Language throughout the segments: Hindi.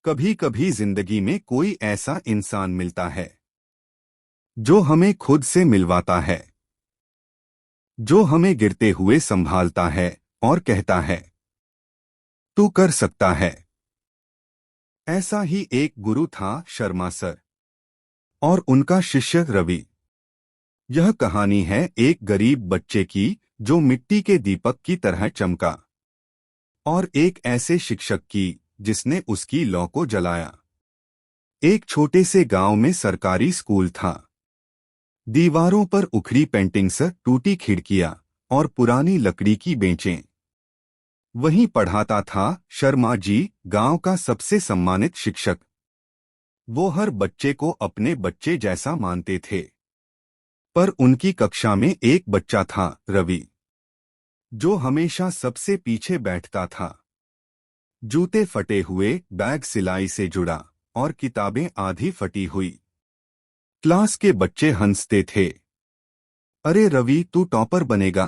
कभी कभी जिंदगी में कोई ऐसा इंसान मिलता है जो हमें खुद से मिलवाता है, जो हमें गिरते हुए संभालता है और कहता है तू कर सकता है। ऐसा ही एक गुरु था शर्मा सर और उनका शिष्य रवि। यह कहानी है एक गरीब बच्चे की जो मिट्टी के दीपक की तरह चमका, और एक ऐसे शिक्षक की जिसने उसकी लौ को जलाया। एक छोटे से गांव में सरकारी स्कूल था। दीवारों पर उखड़ी पेंटिंग्स, टूटी खिड़कियां और पुरानी लकड़ी की बेंचें। वहीं पढ़ाता था शर्मा जी, गांव का सबसे सम्मानित शिक्षक। वो हर बच्चे को अपने बच्चे जैसा मानते थे। पर उनकी कक्षा में एक बच्चा था, रवि, जो हमेशा सबसे पीछे बैठता था। जूते फटे हुए, बैग सिलाई से जुड़ा और किताबें आधी फटी हुई। क्लास के बच्चे हंसते थे, अरे रवि, तू टॉपर बनेगा,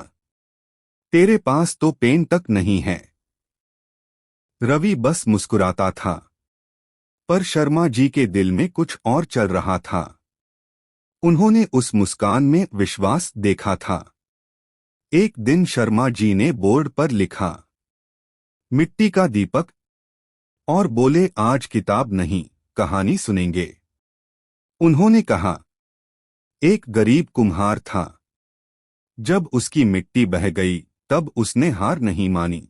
तेरे पास तो पेन तक नहीं है। रवि बस मुस्कुराता था, पर शर्मा जी के दिल में कुछ और चल रहा था। उन्होंने उस मुस्कान में विश्वास देखा था। एक दिन शर्मा जी ने बोर्ड पर लिखा, मिट्टी का दीपक, और बोले, आज किताब नहीं, कहानी सुनेंगे। उन्होंने कहा, एक गरीब कुम्हार था। जब उसकी मिट्टी बह गई तब उसने हार नहीं मानी।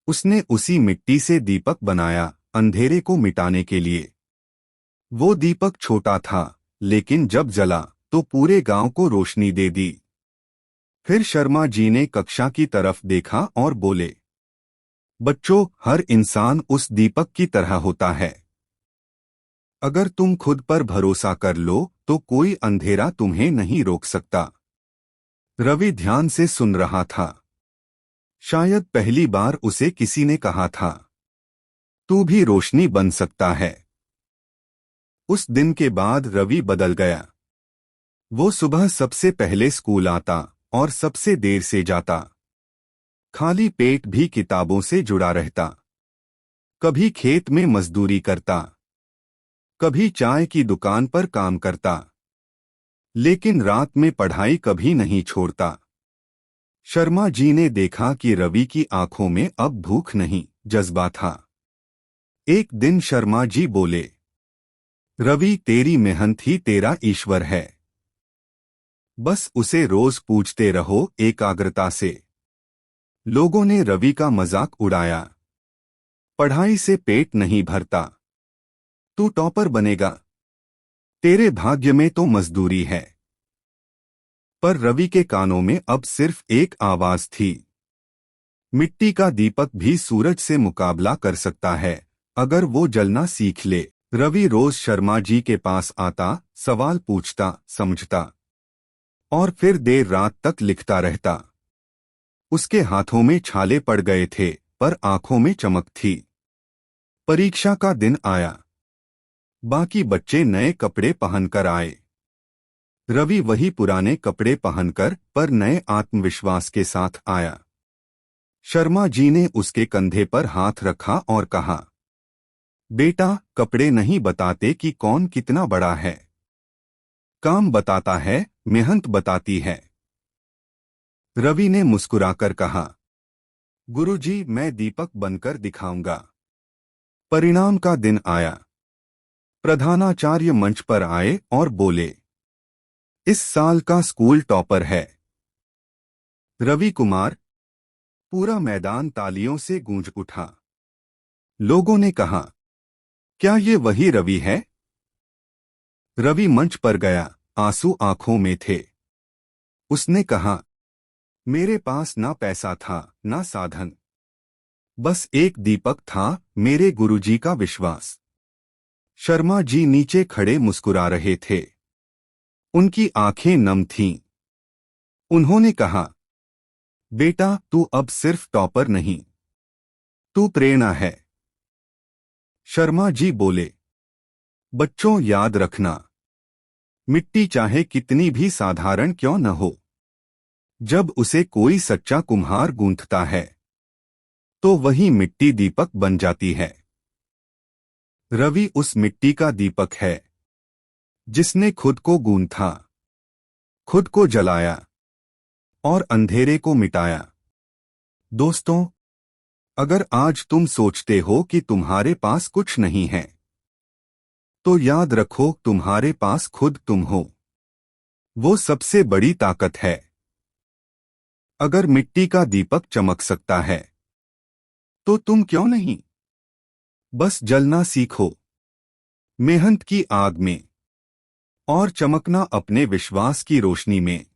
उसने उसी मिट्टी से दीपक बनाया, अंधेरे को मिटाने के लिए। वो दीपक छोटा था, लेकिन जब जला तो पूरे गांव को रोशनी दे दी। फिर शर्मा जी ने कक्षा की तरफ देखा और बोले, बच्चों, हर इंसान उस दीपक की तरह होता है। अगर तुम खुद पर भरोसा कर लो तो कोई अंधेरा तुम्हें नहीं रोक सकता। रवि ध्यान से सुन रहा था। शायद पहली बार उसे किसी ने कहा था, तू भी रोशनी बन सकता है। उस दिन के बाद रवि बदल गया। वो सुबह सबसे पहले स्कूल आता और सबसे देर से जाता। खाली पेट भी किताबों से जुड़ा रहता। कभी खेत में मजदूरी करता, कभी चाय की दुकान पर काम करता, लेकिन रात में पढ़ाई कभी नहीं छोड़ता। शर्मा जी ने देखा कि रवि की आंखों में अब भूख नहीं, जज्बा था। एक दिन शर्मा जी बोले, रवि, तेरी मेहनत ही तेरा ईश्वर है। बस उसे रोज पूछते रहो, एकाग्रता से। लोगों ने रवि का मजाक उड़ाया, पढ़ाई से पेट नहीं भरता, तू टॉपर बनेगा, तेरे भाग्य में तो मजदूरी है। पर रवि के कानों में अब सिर्फ एक आवाज थी, मिट्टी का दीपक भी सूरज से मुकाबला कर सकता है, अगर वो जलना सीख ले। रवि रोज शर्मा जी के पास आता, सवाल पूछता, समझता, और फिर देर रात तक लिखता रहता। उसके हाथों में छाले पड़ गए थे, पर आंखों में चमक थी। परीक्षा का दिन आया। बाकी बच्चे नए कपड़े पहनकर आए। रवि वही पुराने कपड़े पहनकर, पर नए आत्मविश्वास के साथ आया। शर्मा जी ने उसके कंधे पर हाथ रखा और कहा, बेटा, कपड़े नहीं बताते कि कौन कितना बड़ा है, काम बताता है, मेहनत बताती है। रवि ने मुस्कुराकर कहा, गुरुजी, मैं दीपक बनकर दिखाऊंगा। परिणाम का दिन आया। प्रधानाचार्य मंच पर आए और बोले, इस साल का स्कूल टॉपर है रवि कुमार। पूरा मैदान तालियों से गूंज उठा। लोगों ने कहा, क्या ये वही रवि है? रवि मंच पर गया, आंसू आंखों में थे। उसने कहा, मेरे पास ना पैसा था, ना साधन, बस एक दीपक था, मेरे गुरुजी का विश्वास। शर्मा जी नीचे खड़े मुस्कुरा रहे थे। उनकी आंखें नम थीं। उन्होंने कहा, बेटा, तू अब सिर्फ टॉपर नहीं, तू प्रेरणा है। शर्मा जी बोले, बच्चों, याद रखना, मिट्टी चाहे कितनी भी साधारण क्यों न हो, जब उसे कोई सच्चा कुम्हार गूंथता है तो वही मिट्टी दीपक बन जाती है। रवि उस मिट्टी का दीपक है जिसने खुद को गूंथा, खुद को जलाया और अंधेरे को मिटाया। दोस्तों, अगर आज तुम सोचते हो कि तुम्हारे पास कुछ नहीं है, तो याद रखो तुम्हारे पास खुद तुम हो। वो सबसे बड़ी ताकत है। अगर मिट्टी का दीपक चमक सकता है, तो तुम क्यों नहीं? बस जलना सीखो, मेहनत की आग में, और चमकना अपने विश्वास की रोशनी में।